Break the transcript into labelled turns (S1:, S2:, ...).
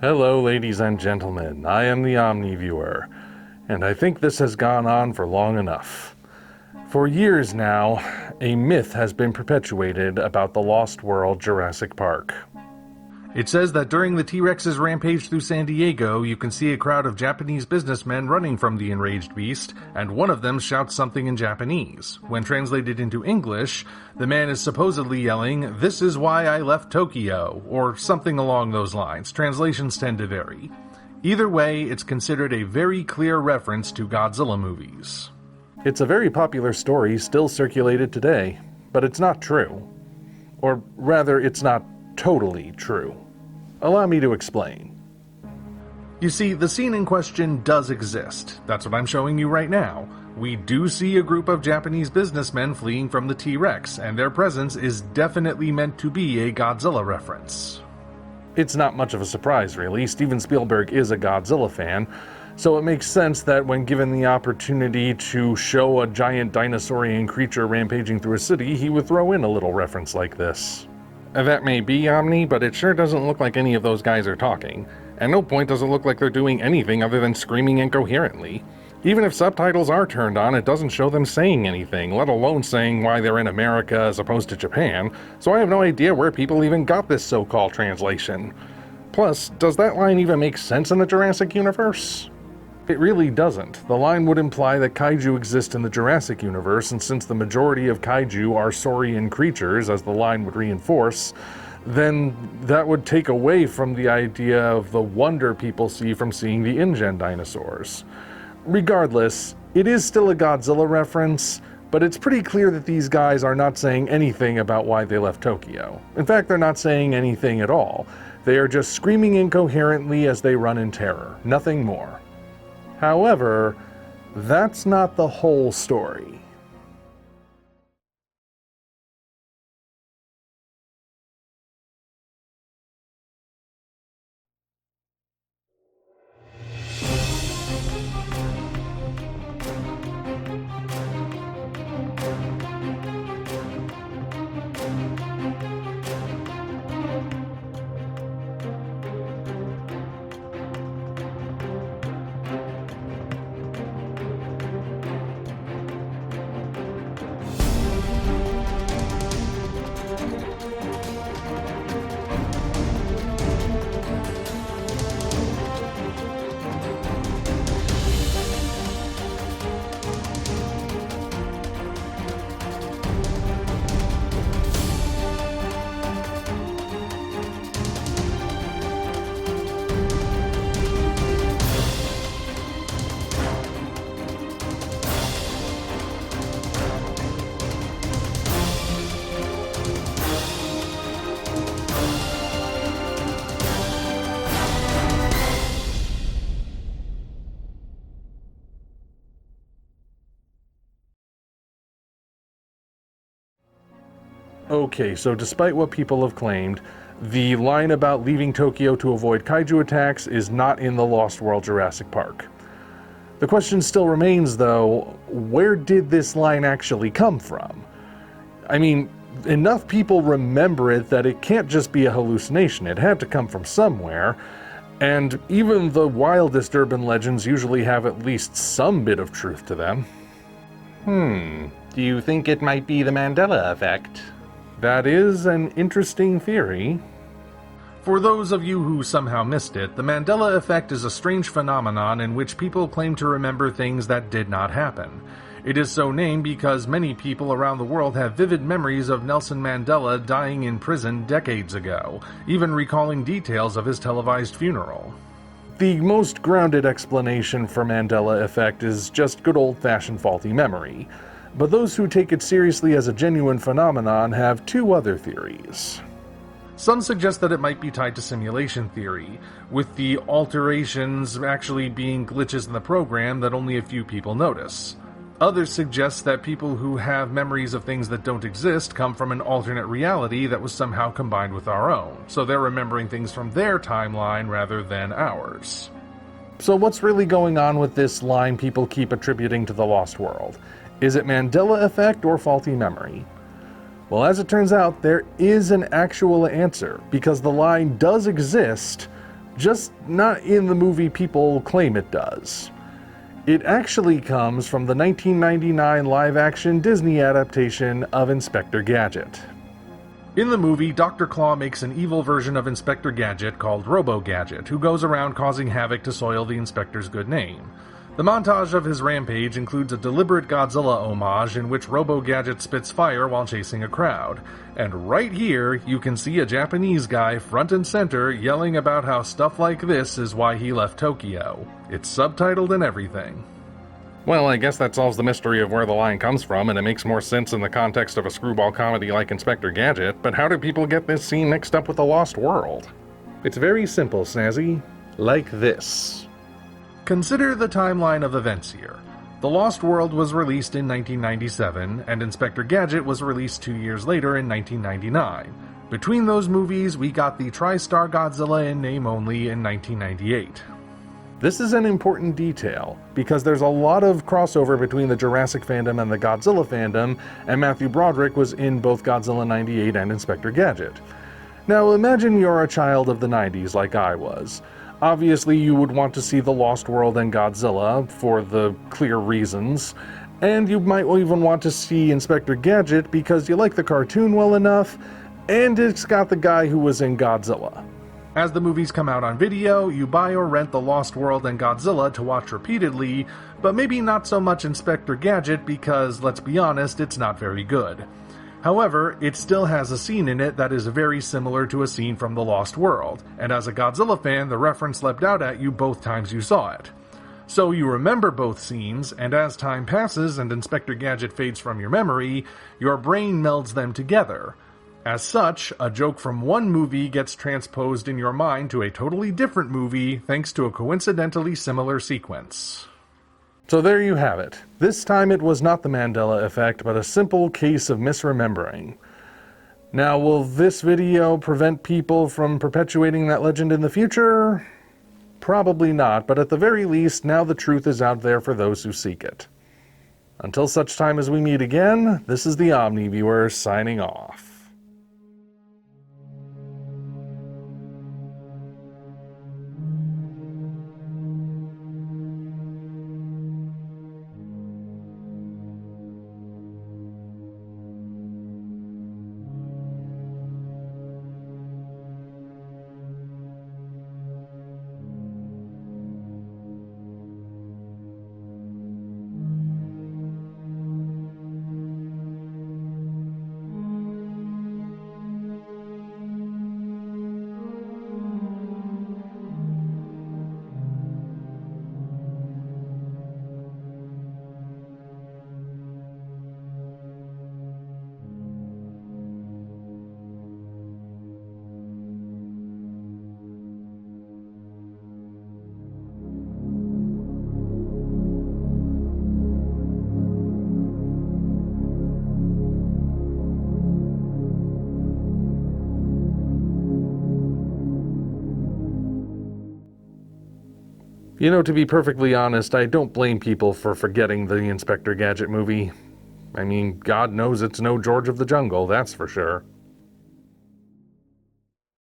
S1: Hello, ladies and gentlemen. I am the Omni viewer, and I think this has gone on for long enough. For years now, a myth has been perpetuated about the lost world Jurassic Park. It says that during the T-Rex's rampage through San Diego, you can see a crowd of Japanese businessmen running from the enraged beast, and one of them shouts something in Japanese. When translated into English, the man is supposedly yelling, "This is why I left Tokyo," or something along those lines. Translations tend to vary. Either way, it's considered a very clear reference to Godzilla movies. It's a very popular story still circulated today, but it's not true. Or rather, it's not totally true. Allow me to explain. You see, the scene in question does exist. That's what I'm showing you right now. We do see a group of Japanese businessmen fleeing from the T-Rex, and their presence is definitely meant to be a Godzilla reference. It's not much of a surprise, really. Steven Spielberg is a Godzilla fan, so it makes sense that when given the opportunity to show a giant dinosaurian creature rampaging through a city, he would throw in a little reference like this. That may be, Omni, but it sure doesn't look like any of those guys are talking. At no point does it look like they're doing anything other than screaming incoherently. Even if subtitles are turned on, it doesn't show them saying anything, let alone saying why they're in America as opposed to Japan, so I have no idea where people even got this so-called translation. Plus, does that line even make sense in the Jurassic universe? It really doesn't. The line would imply that kaiju exist in the Jurassic universe, and since the majority of kaiju are saurian creatures, as the line would reinforce, then that would take away from the idea of the wonder people see from seeing the InGen dinosaurs. Regardless, it is still a Godzilla reference, but it's pretty clear that these guys are not saying anything about why they left Tokyo. In fact, they're not saying anything at all. They are just screaming incoherently as they run in terror, nothing more. However, that's not the whole story. Okay, so despite what people have claimed, the line about leaving Tokyo to avoid kaiju attacks is not in the Lost World Jurassic Park. The question still remains, though, where did this line actually come from? I mean, enough people remember it that it can't just be a hallucination. It had to come from somewhere, and even the wildest urban legends usually have at least some bit of truth to them. Do you think it might be the Mandela effect? That is an interesting theory. For those of you who somehow missed it, the Mandela effect is a strange phenomenon in which people claim to remember things that did not happen. It is so named because many people around the world have vivid memories of Nelson Mandela dying in prison decades ago, even recalling details of his televised funeral. The most grounded explanation for Mandela effect is just good old-fashioned faulty memory. But those who take it seriously as a genuine phenomenon have two other theories. Some suggest that it might be tied to simulation theory, with the alterations actually being glitches in the program that only a few people notice. Others suggest that people who have memories of things that don't exist come from an alternate reality that was somehow combined with our own, so they're remembering things from their timeline rather than ours. So what's really going on with this line people keep attributing to the Lost World? Is it Mandela effect or faulty memory? Well, as it turns out, there is an actual answer, because the line does exist, just not in the movie people claim it does. It actually comes from the 1999 live-action Disney adaptation of Inspector Gadget. In the movie, Dr. Claw makes an evil version of Inspector Gadget called Robo-Gadget, who goes around causing havoc to soil the Inspector's good name. The montage of his rampage includes a deliberate Godzilla homage in which Robo-Gadget spits fire while chasing a crowd. And right here, you can see a Japanese guy front and center yelling about how stuff like this is why he left Tokyo. It's subtitled and everything. Well, I guess that solves the mystery of where the line comes from, and it makes more sense in the context of a screwball comedy like Inspector Gadget, but how do people get this scene mixed up with The Lost World? It's very simple, Snazzy. Like this. Consider the timeline of events here. The Lost World was released in 1997, and Inspector Gadget was released 2 years later in 1999. Between those movies, we got the TriStar Godzilla in name only in 1998. This is an important detail, because there's a lot of crossover between the Jurassic fandom and the Godzilla fandom, and Matthew Broderick was in both Godzilla 98 and Inspector Gadget. Now imagine you're a child of the 90s like I was. Obviously you would want to see The Lost World and Godzilla, for the clear reasons, and you might even want to see Inspector Gadget because you like the cartoon well enough, and it's got the guy who was in Godzilla. As the movies come out on video, you buy or rent The Lost World and Godzilla to watch repeatedly, but maybe not so much Inspector Gadget because, let's be honest, it's not very good. However, it still has a scene in it that is very similar to a scene from The Lost World, and as a Godzilla fan, the reference leapt out at you both times you saw it. So you remember both scenes, and as time passes and Inspector Gadget fades from your memory, your brain melds them together. As such, a joke from one movie gets transposed in your mind to a totally different movie thanks to a coincidentally similar sequence. So there you have it. This time it was not the Mandela effect, but a simple case of misremembering. Now, will this video prevent people from perpetuating that legend in the future? Probably not, but at the very least, now the truth is out there for those who seek it. Until such time as we meet again, this is the Omni Viewer signing off. You know, to be perfectly honest, I don't blame people for forgetting the Inspector Gadget movie. I mean, God knows it's no George of the Jungle, that's for sure.